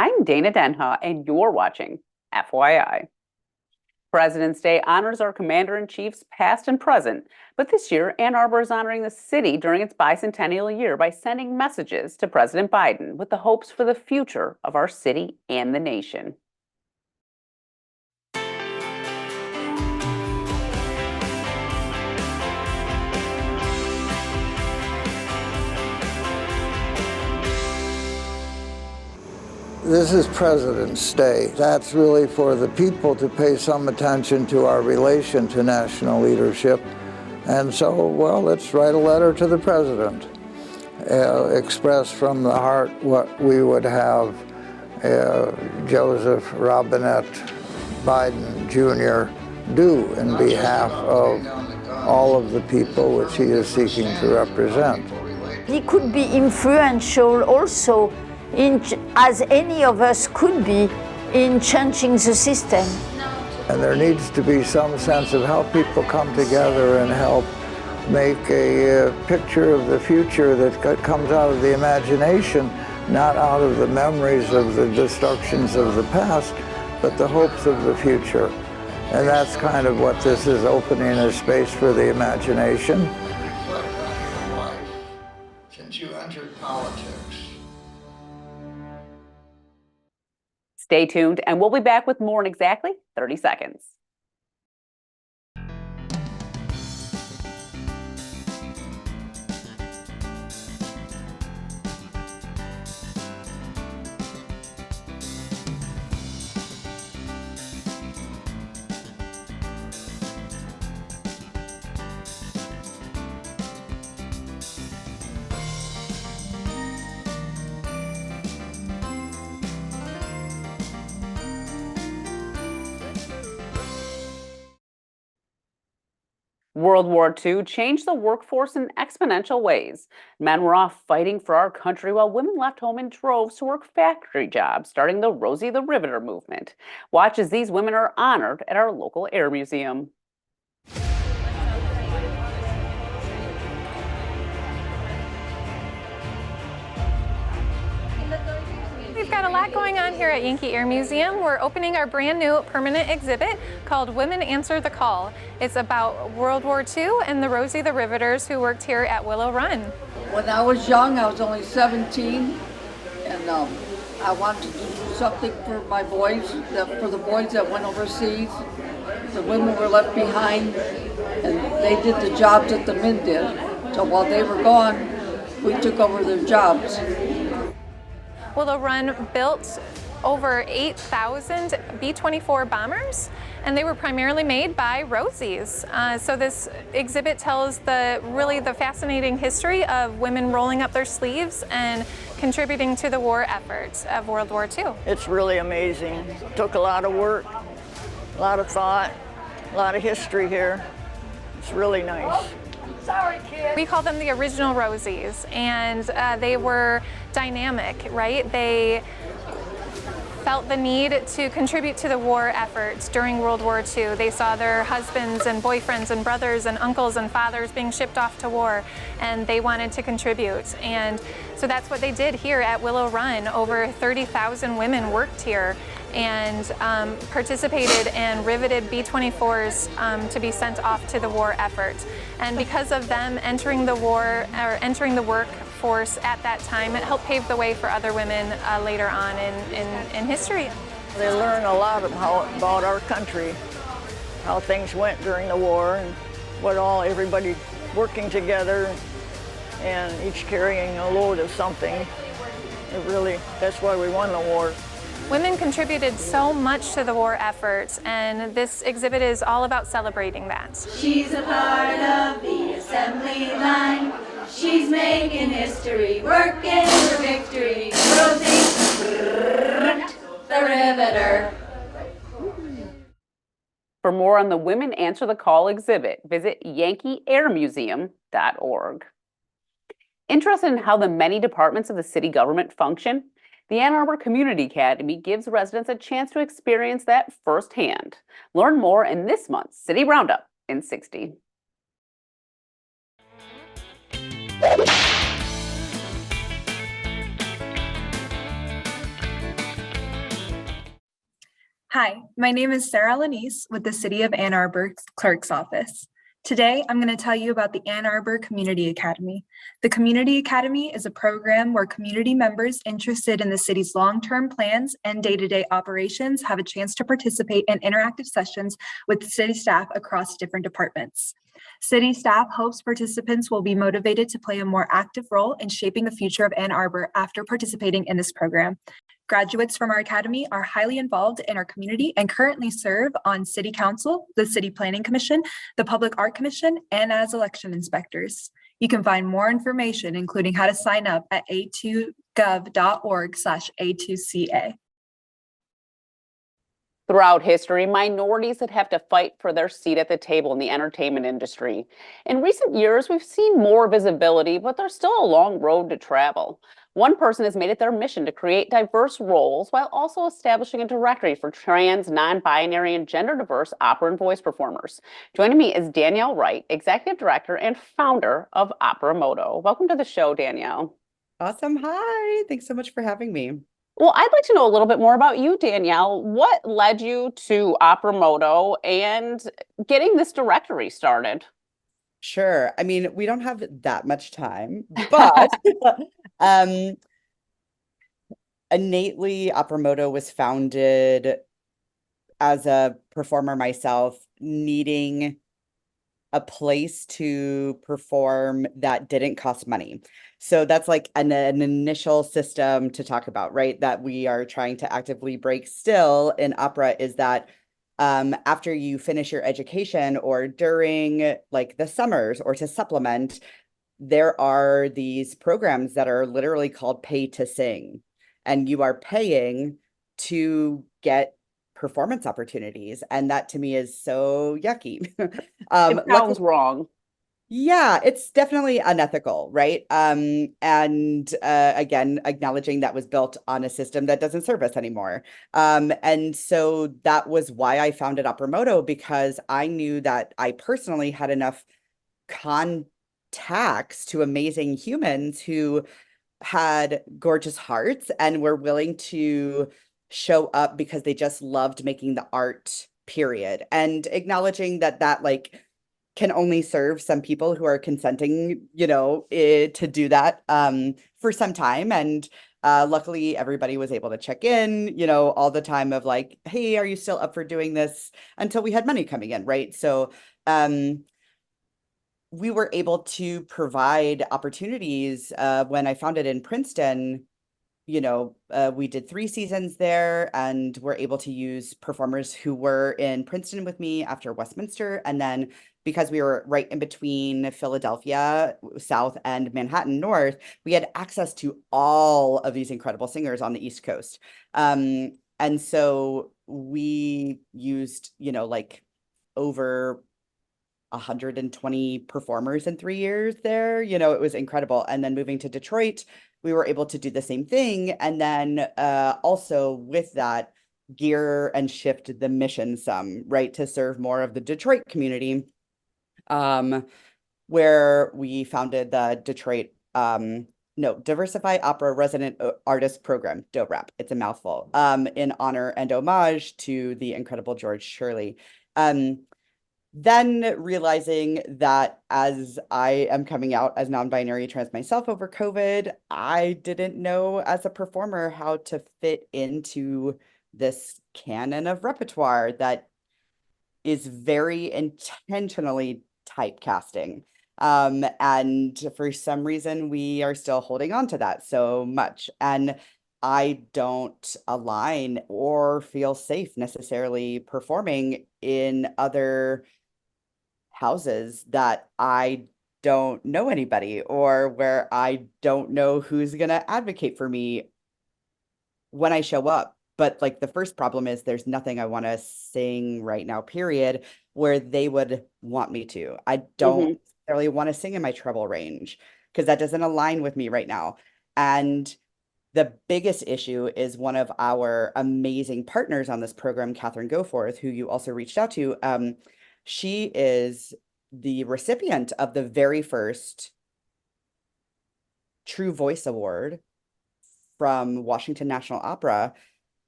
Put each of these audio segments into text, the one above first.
I'm Dana Denha, and you're watching FYI. President's Day honors our commander-in-chiefs past and present, but this year Ann Arbor is honoring the city during its bicentennial year by sending messages to President Biden with the hopes for the future of our city and the nation. This is President's Day. That's really for the people to pay some attention to our relation to national leadership. And so, well, let's write a letter to the President. Express from the heart what we would have Joseph Robinette Biden Jr. do in behalf of all of the people which he is seeking to represent. He could be influential also as any of us could be in changing the system. And there needs to be some sense of how people come together and help make a picture of the future that comes out of the imagination, not out of the memories of the destructions of the past, but the hopes of the future. And that's kind of what this is, opening a space for the imagination. What about your life since you entered politics? Stay tuned, and we'll be back with more in exactly 30 seconds. World War II changed the workforce in exponential ways. Men were off fighting for our country while women left home in droves to work factory jobs, starting the Rosie the Riveter movement. Watch as these women are honored at our local Air Museum. We've got a lot going on here at Yankee Air Museum. We're opening our brand new permanent exhibit called Women Answer the Call. It's about World War II and the Rosie the Riveters who worked here at Willow Run. When I was young, I was only 17, and I wanted to do something for my boys, for the boys that went overseas. The women were left behind, and they did the jobs that the men did. So while they were gone, we took over their jobs. Willow Run built over 8,000 B-24 bombers, and they were primarily made by Rosies. So this exhibit tells really the fascinating history of women rolling up their sleeves and contributing to the war efforts of World War II. It's really amazing. It took a lot of work, a lot of thought, a lot of history here. It's really nice. We call them the original Rosies, and they were dynamic, right? They felt the need to contribute to the war efforts during World War II. They saw their husbands and boyfriends and brothers and uncles and fathers being shipped off to war, and they wanted to contribute. And so that's what they did here at Willow Run. Over 30,000 women worked here and participated and riveted B-24s to be sent off to the war effort. And because of them entering the war, or entering the workforce at that time, it helped pave the way for other women later on in history. They learn a lot about our country, how things went during the war, and everybody working together and each carrying a load of something. That's why we won the war. Women contributed so much to the war effort, and this exhibit is all about celebrating that. She's a part of the assembly line. She's making history, working for victory. Rosie the Riveter. For more on the Women Answer the Call exhibit, visit yankeeairmuseum.org. Interested in how the many departments of the city government function? The Ann Arbor Community Academy gives residents a chance to experience that firsthand. Learn more in this month's City Roundup in 60. Hi, my name is Sarah Lanise with the City of Ann Arbor Clerk's Office. Today, I'm going to tell you about the Ann Arbor Community Academy. The Community Academy is a program where community members interested in the city's long-term plans and day-to-day operations have a chance to participate in interactive sessions with city staff across different departments. City staff hopes participants will be motivated to play a more active role in shaping the future of Ann Arbor after participating in this program. Graduates from our academy are highly involved in our community and currently serve on City Council, the City Planning Commission, the Public Art Commission, and as election inspectors. You can find more information, including how to sign up at a2gov.org/A2CA. Throughout history, minorities would have to fight for their seat at the table in the entertainment industry. In recent years, we've seen more visibility, but there's still a long road to travel. One person has made it their mission to create diverse roles while also establishing a directory for trans, non-binary, and gender-diverse opera and voice performers. Joining me is Danielle Wright, Executive Director and founder of Opera Modo. Welcome to the show, Danielle. Awesome. Hi. Thanks so much for having me. Well, I'd like to know a little bit more about you, Danielle. What led you to Opera Modo and getting this directory started? Sure. I mean, we don't have that much time, but innately, Opera Modo was founded as a performer myself, needing a place to perform that didn't cost money. So that's like an initial system to talk about, right? That we are trying to actively break still in opera is that after you finish your education or during like the summers or to supplement, there are these programs that are literally called pay to sing, and you are paying to get performance opportunities. And that to me is so yucky. It sounds wrong. Yeah, it's definitely unethical, right? And again, acknowledging that was built on a system that doesn't serve us anymore. And so that was why I founded Opera Modo, because I knew that I personally had enough contacts to amazing humans who had gorgeous hearts and were willing to show up because they just loved making the art, period. And acknowledging that like can only serve some people who are consenting, to do that for some time. And luckily, everybody was able to check in, all the time of like, hey, are you still up for doing this? Until we had money coming in, right? So we were able to provide opportunities. When I founded in Princeton, we did 3 seasons there, and were able to use performers who were in Princeton with me after Westminster. And then because we were right in between Philadelphia South and Manhattan North, we had access to all of these incredible singers on the East Coast. And so we used, like over 120 performers in 3 years there. It was incredible. And then moving to Detroit, we were able to do the same thing. And then also with that, gear and shift the mission some, right, to serve more of the Detroit community, where we founded the Detroit Diversify Opera Resident Artist Program, DORAP. It's a mouthful, in honor and homage to the incredible George Shirley. Then realizing that as I am coming out as non-binary trans myself over COVID, I didn't know as a performer how to fit into this canon of repertoire that is very intentionally typecasting. And for some reason, we are still holding on to that so much. And I don't align or feel safe necessarily performing in other houses that I don't know anybody, or where I don't know who's going to advocate for me when I show up. But like the first problem is there's nothing I want to sing right now, period, where they would want me to. I don't necessarily want to sing in my treble range because that doesn't align with me right now. And the biggest issue is one of our amazing partners on this program, Catherine Goforth, who you also reached out to. She is the recipient of the very first True Voice Award from Washington National Opera.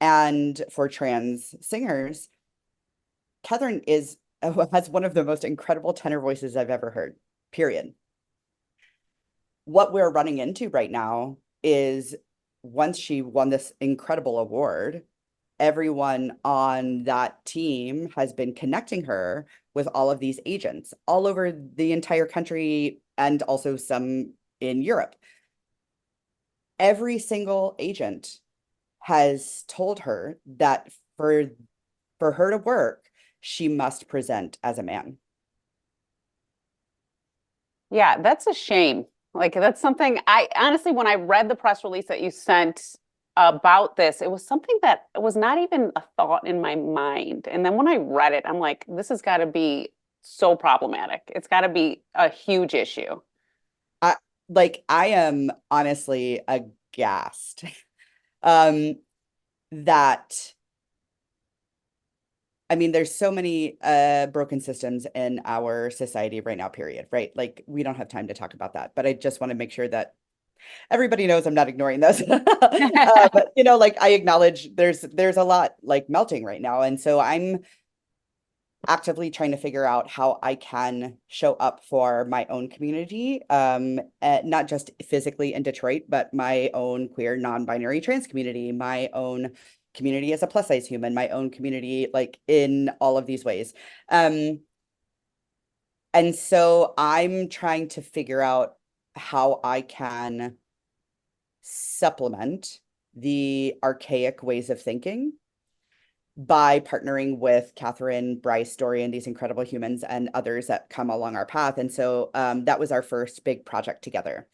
And for trans singers, Catherine has one of the most incredible tenor voices I've ever heard, period. What we're running into right now is once she won this incredible award, everyone on that team has been connecting her with all of these agents all over the entire country and also some in Europe. Every single agent has told her that for her to work, she must present as a man. Yeah, that's a shame. Like that's something I honestly, when I read the press release that you sent about this, it was something that was not even a thought in my mind. And then when I read it, I'm like, this has got to be so problematic. It's got to be a huge issue. I am honestly aghast that I mean, there's so many broken systems in our society right now, period, right? Like, we don't have time to talk about that, but I just want to make sure that everybody knows I'm not ignoring this. But, you know, like I acknowledge there's a lot like melting right now. And so I'm actively trying to figure out how I can show up for my own community, not just physically in Detroit, but my own queer, non-binary trans community, my own community as a plus size human, my own community, like in all of these ways. And so I'm trying to figure out how I can supplement the archaic ways of thinking by partnering with Catherine, Bryce, Dorian, these incredible humans and others that come along our path. And so that was our first big project together,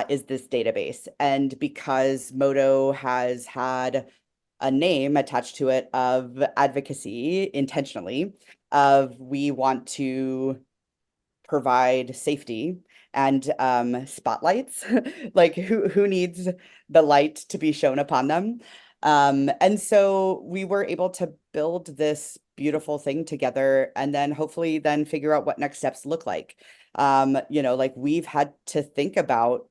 is this database. And because Modo has had a name attached to it of advocacy intentionally, of we want to provide safety and spotlights, like who needs the light to be shown upon them. And so we were able to build this beautiful thing together and then hopefully then figure out what next steps look like. You know, like we've had to think about,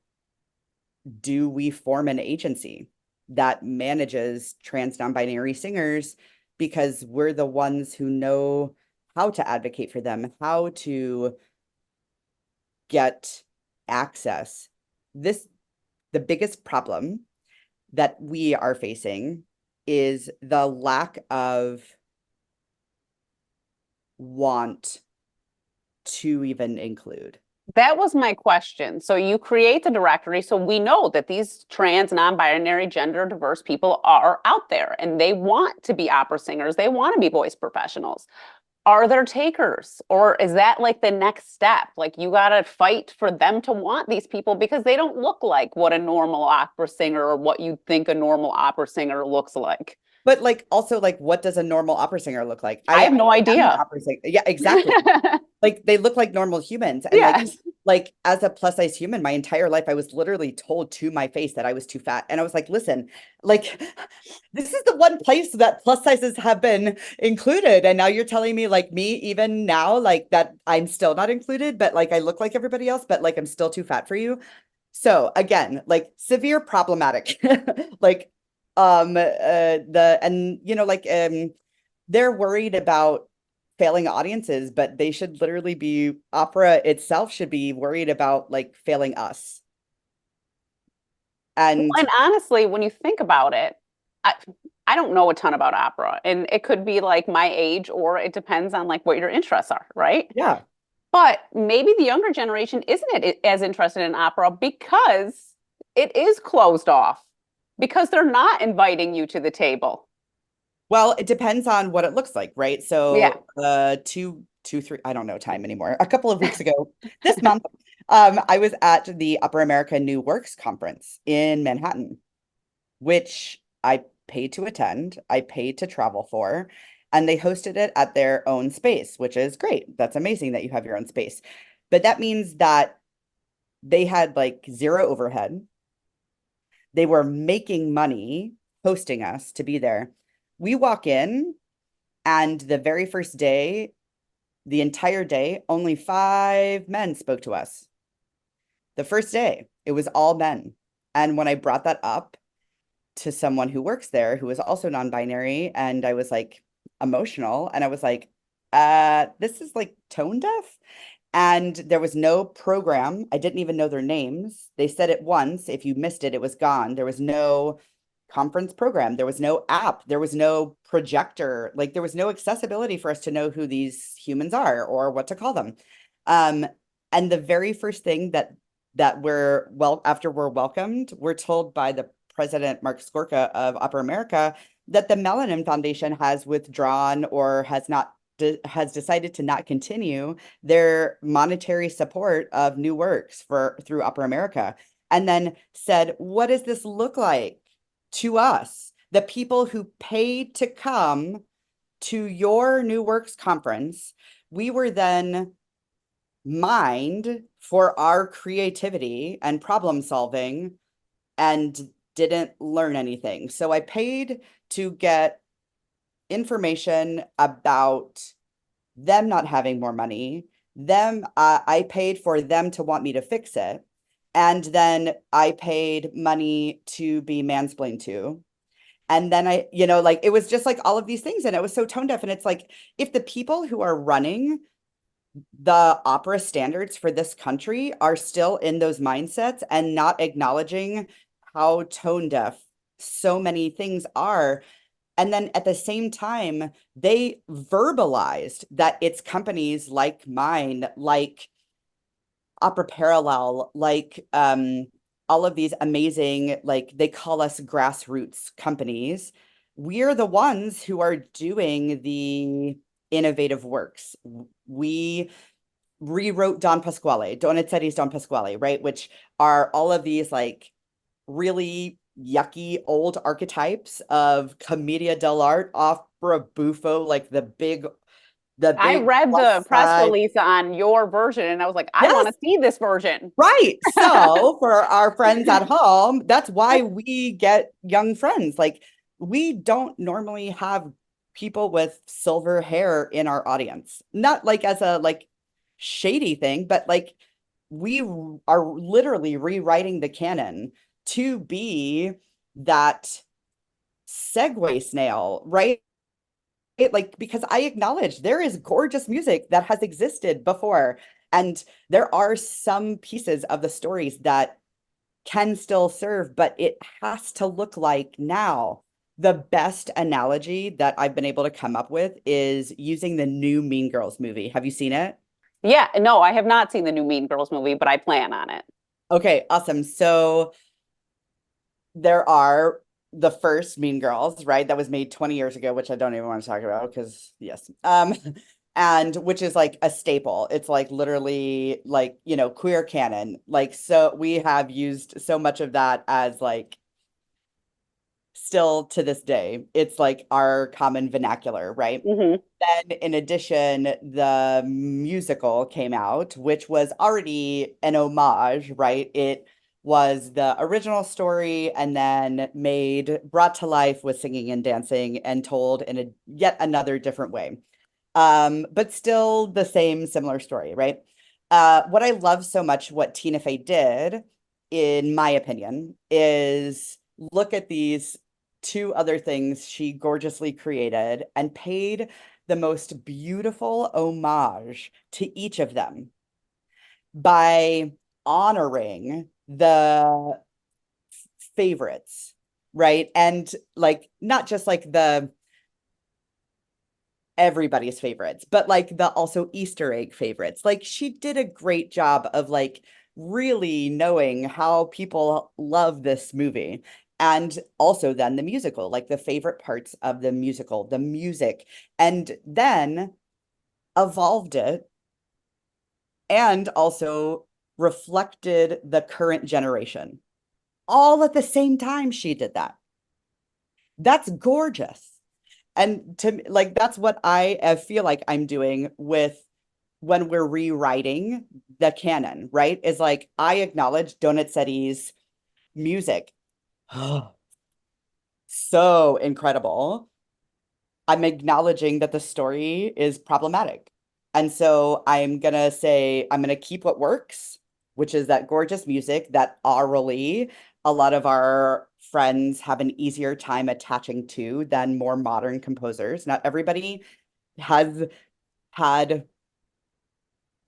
do we form an agency that manages trans non-binary singers, because we're the ones who know how to advocate for them, how to get access. The biggest problem that we are facing is the lack of want to even include. That was my question. So you create the directory so we know that these trans, non-binary, gender diverse people are out there and they want to be opera singers. They want to be voice professionals. Are there takers? Or is that like the next step? Like you got to fight for them to want these people because they don't look like what a normal opera singer or what you think a normal opera singer looks like. But like also like what does a normal opera singer look like? I have no am an idea. opera singer. Yeah, exactly. Like they look like normal humans. And Yes. like as a plus size human, my entire life, I was literally told to my face that I was too fat. And I was like, listen, like this is the one place that plus sizes have been included. And now you're telling me like me, even now, like that I'm still not included, but like I look like everybody else, but like I'm still too fat for you. So again, like severe problematic, like they're worried about failing audiences, but they should literally be, opera itself should be worried about like failing us. And honestly, when you think about it, I don't know a ton about opera, and it could be like my age, or it depends on like what your interests are, right? Yeah. But maybe the younger generation isn't as interested in opera because it is closed off, because they're not inviting you to the table. Well, it depends on what it looks like, right? So yeah. Three, I don't know time anymore. A couple of weeks ago, this month, I was at the Upper America New Works Conference in Manhattan, which I paid to attend, I paid to travel for, and they hosted it at their own space, which is great. That's amazing that you have your own space. But that means that they had like zero overhead. They were making money hosting us to be there. We walk in, and the very first day, the entire day, only 5 men spoke to us. The first day, it was all men. And when I brought that up, to someone who works there who is also non-binary, and I was like emotional, and I was like, this is like tone deaf. And there was no program. I didn't even know their names. They said it once. If you missed it, it was gone. There was no conference program. There was no app. There was no projector. Like there was no accessibility for us to know who these humans are or what to call them. And the very first thing that after we're welcomed, we're told by the president, Mark Skorka of Upper America, that the Melanin Foundation has withdrawn or has decided to not continue their monetary support of new works through Upper America, and then said, what does this look like to us, the people who paid to come to your new works conference? We were then mined for our creativity and problem solving and didn't learn anything. So I paid to get information about them not having more money. I paid for them to want me to fix it. And then I paid money to be mansplained to. And then it was just like all of these things. And it was so tone deaf. And it's like, if the people who are running the opera standards for this country are still in those mindsets and not acknowledging how tone deaf so many things are, and then at the same time, they verbalized that it's companies like mine, like Opera Parallel, like all of these amazing, like they call us grassroots companies. We're the ones who are doing the innovative works. We rewrote Don Donizetti's Don Pasquale, right? Which are all of these like really yucky old archetypes of commedia dell'arte, opera buffo, like the big I read the press side. release on your version and I was like, I want to see this version. Right. So for our friends at home, that's why we get young friends. Like we don't normally have people with silver hair in our audience, not like as a like shady thing, but like we are literally rewriting the canon to be that segue snail, right? Like, because I acknowledge there is gorgeous music that has existed before, and there are some pieces of the stories that can still serve, but it has to look like now. The best analogy that I've been able to come up with is using the new Mean Girls movie. Have you seen it? Yeah, no, I have not seen the new Mean Girls movie, but I plan on it. Okay, awesome. So there are the first Mean Girls, right? That was made 20 years ago, which I don't even want to talk about because yes. And which is like a staple. It's like literally like, queer canon. Like, so we have used so much of that as like still to this day, it's like our common vernacular, right? Mm-hmm. Then in addition, the musical came out, which was already an homage, right? It was the original story and then brought to life with singing and dancing and told in yet another different way. But still the same similar story, right? What I love so much what Tina Fey did, in my opinion, is look at these two other things she gorgeously created and paid the most beautiful homage to each of them by honoring the favorites, right? And like not just like the everybody's favorites, but like the also Easter egg favorites. Like she did a great job of like really knowing how people love this movie. And also then the musical, like the favorite parts of the musical, the music, and then evolved it and also reflected the current generation. All at the same time she did that. That's gorgeous. And to like, that's what I feel like I'm doing with when we're rewriting the canon, right? Is like, I acknowledge Donizetti's music. So incredible. I'm acknowledging that the story is problematic. And so I'm going to say, I'm going to keep what works, which is that gorgeous music that aurally a lot of our friends have an easier time attaching to than more modern composers. Not everybody has had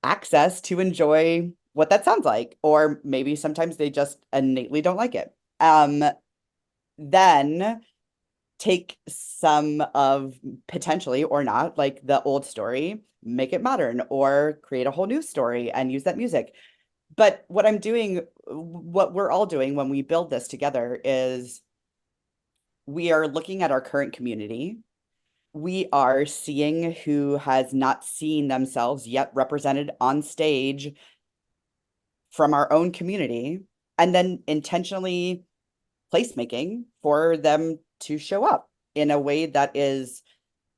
access to enjoy what that sounds like, or maybe sometimes they just innately don't like it. Then take some of potentially or not, like the old story, make it modern, or create a whole new story and use that music. But what we're all doing when we build this together is we are looking at our current community. We are seeing who has not seen themselves yet represented on stage from our own community, and then intentionally placemaking for them to show up in a way that is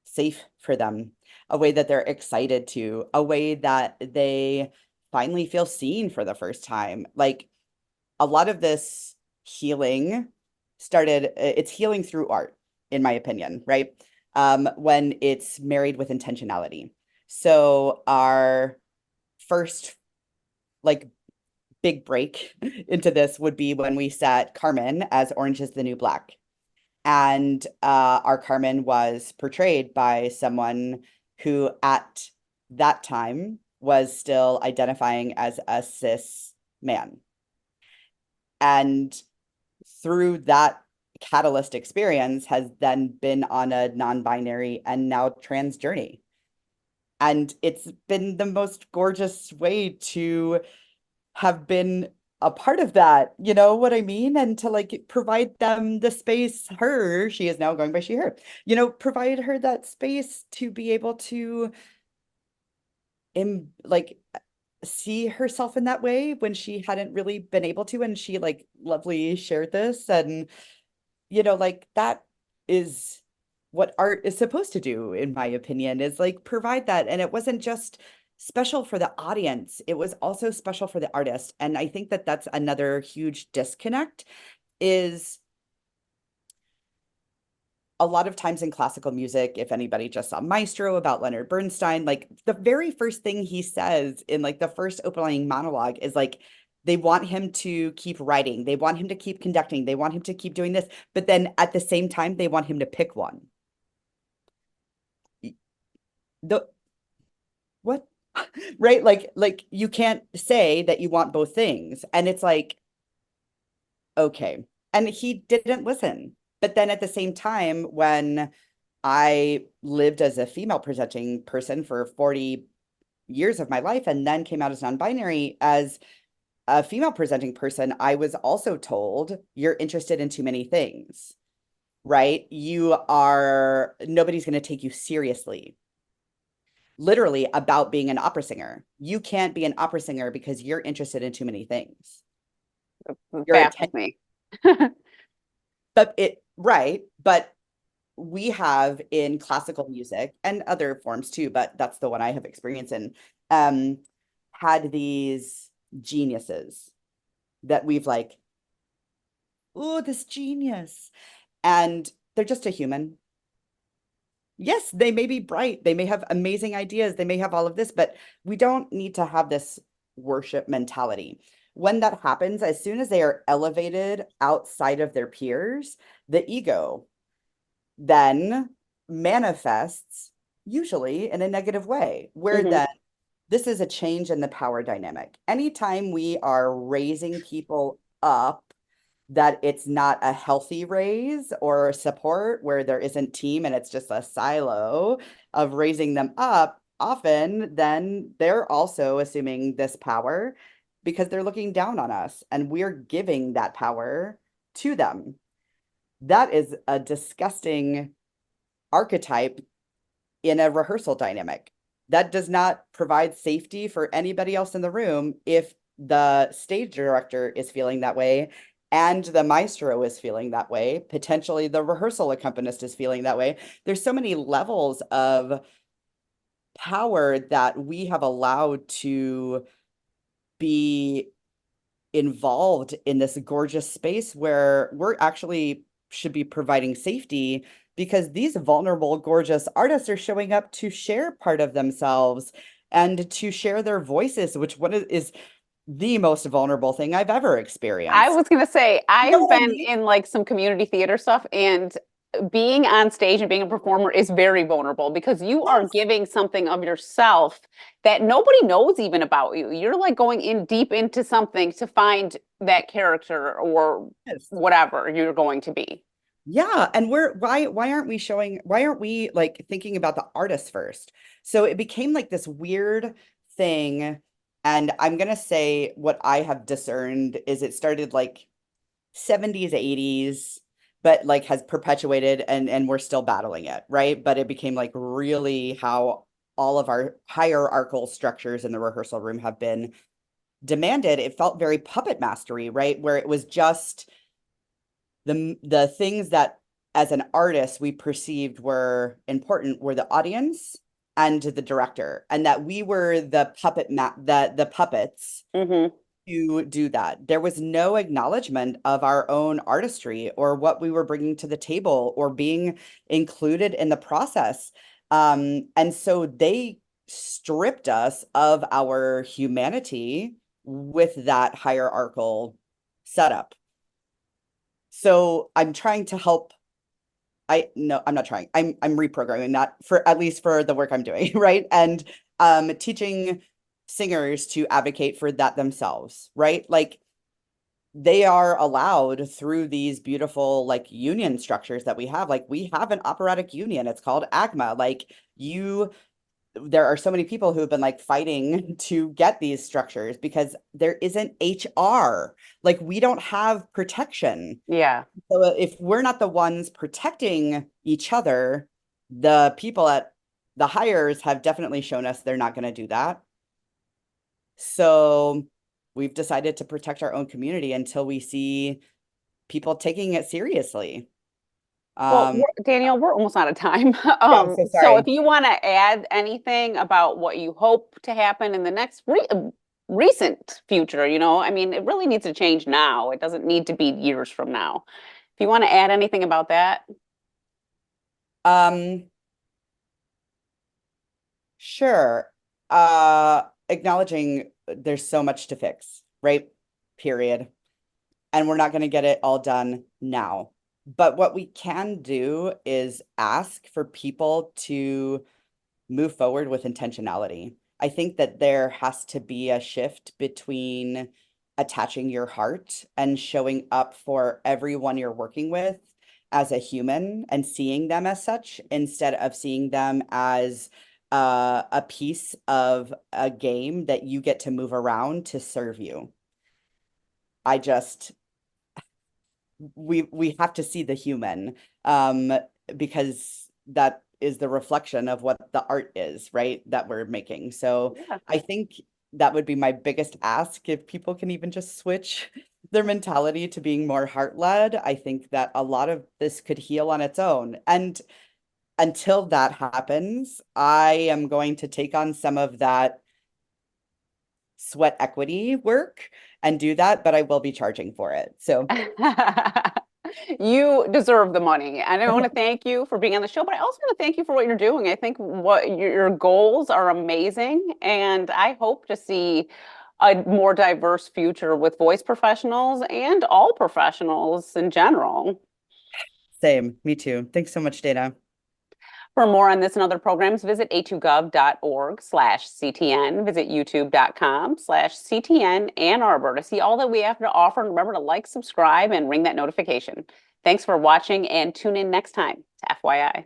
safe for them, a way that they're excited to, a way that they finally feel seen for the first time. Like, a lot of this healing it's healing through art, in my opinion, right? When it's married with intentionality. So our first like big break into this would be when we set Carmen as Orange is the New Black. And our Carmen was portrayed by someone who at that time was still identifying as a cis man. And through that catalyst experience has then been on a non-binary and now trans journey. And it's been the most gorgeous way to have been a part of that, you know what I mean? And to like provide them the space, she is now going by she, her, provide her that space to be able to see herself in that way when she hadn't really been able to. And she like lovely shared this, and that is what art is supposed to do, in my opinion, is like provide that. And it wasn't just special for the audience, it was also special for the artist. And I think that that's another huge disconnect, is a lot of times in classical music, if anybody just saw Maestro about Leonard Bernstein, like the very first thing he says in like the first opening monologue is like, they want him to keep writing, they want him to keep conducting, they want him to keep doing this, but then at the same time, they want him to pick one. What? Right? Like you can't say that you want both things. And it's like, okay. And he didn't listen. But then at the same time, when I lived as a female presenting person for 40 years of my life and then came out as non-binary, as a female presenting person, I was also told, you're interested in too many things, right? Nobody's going to take you seriously. Literally about being an opera singer. You can't be an opera singer because you're interested in too many things. Baffles me. But we have in classical music and other forms too, but that's the one I have experience in, had these geniuses that we've like, oh, this genius. And they're just a human. Yes, they may be bright, they may have amazing ideas, they may have all of this, but we don't need to have this worship mentality. When that happens, as soon as they are elevated outside of their peers, the ego then manifests usually in a negative way, where then this is a change in the power dynamic. Anytime we are raising people up, that it's not a healthy raise or support where there isn't team and it's just a silo of raising them up, often then they're also assuming this power because they're looking down on us and we're giving that power to them. That is a disgusting archetype in a rehearsal dynamic. That does not provide safety for anybody else in the room if the stage director is feeling that way and the maestro is feeling that way. Potentially the rehearsal accompanist is feeling that way. There's so many levels of power that we have allowed to be involved in this gorgeous space where we're actually should be providing safety, because these vulnerable, gorgeous artists are showing up to share part of themselves and to share their voices, which is the most vulnerable thing I've ever experienced. I was gonna say, You know I've what I been mean? in like some community theater stuff, and being on stage and being a performer is very vulnerable because you are Yes. giving something of yourself that nobody knows even about you. You're like going in deep into something to find that character or Yes. whatever you're going to be. Yeah, and why aren't we showing why aren't we like thinking about the artist first? So it became like this weird thing, and I'm gonna say what I have discerned is it started like 70s, 80s, but like has perpetuated and we're still battling it, right? But it became like really how all of our hierarchical structures in the rehearsal room have been demanded. It felt very puppet mastery, right? Where it was just the things that as an artist we perceived were important were the audience and the director, and that we were the the puppets Hmm. to do that. There was no acknowledgement of our own artistry or what we were bringing to the table or being included in the process. And so they stripped us of our humanity with that hierarchical setup. So I'm trying to help. No, I'm not trying. I'm reprogramming that for at least for the work I'm doing, right? And teaching singers to advocate for that themselves, right? Like they are allowed through these beautiful like union structures that we have. Like we have an operatic union. It's called AGMA. Like you there are so many people who have been like fighting to get these structures because there isn't HR. Like we don't have protection. Yeah. So if we're not the ones protecting each other, the people at the hires have definitely shown us they're not going to do that. So we've decided to protect our own community until we see people taking it seriously. Well, Um, Danielle, we're almost out of time. yeah, I'm so So if sorry. you want to add anything about what you hope to happen in the next recent future, I mean, it really needs to change now. It doesn't need to be years from now. If you want to add anything about that. Um, sure. Acknowledging there's so much to fix, right? Period. And we're not going to get it all done now. But what we can do is ask for people to move forward with intentionality. I think that there has to be a shift between attaching your heart and showing up for everyone you're working with as a human and seeing them as such instead of seeing them as a piece of a game that you get to move around to serve you. I just we have to see the human because that is the reflection of what the art is, right? That we're making. So Yeah. I think that would be my biggest ask if people can even just switch their mentality to being more heart-led. I think that a lot of this could heal on its own. And until that happens, I am going to take on some of that sweat equity work and do that, but I will be charging for it. So You deserve the money. And I want to thank you for being on the show, but I also want to thank you for what you're doing. I think what your goals are amazing, and I hope to see a more diverse future with voice professionals and all professionals in general. same, me too. Thanks so much, Dana. For more on this and other programs, visit a2gov.org/CTN. Visit youtube.com/CTN Ann Arbor to see all that we have to offer. And remember to like, subscribe, and ring that notification. Thanks for watching and tune in next time to FYI.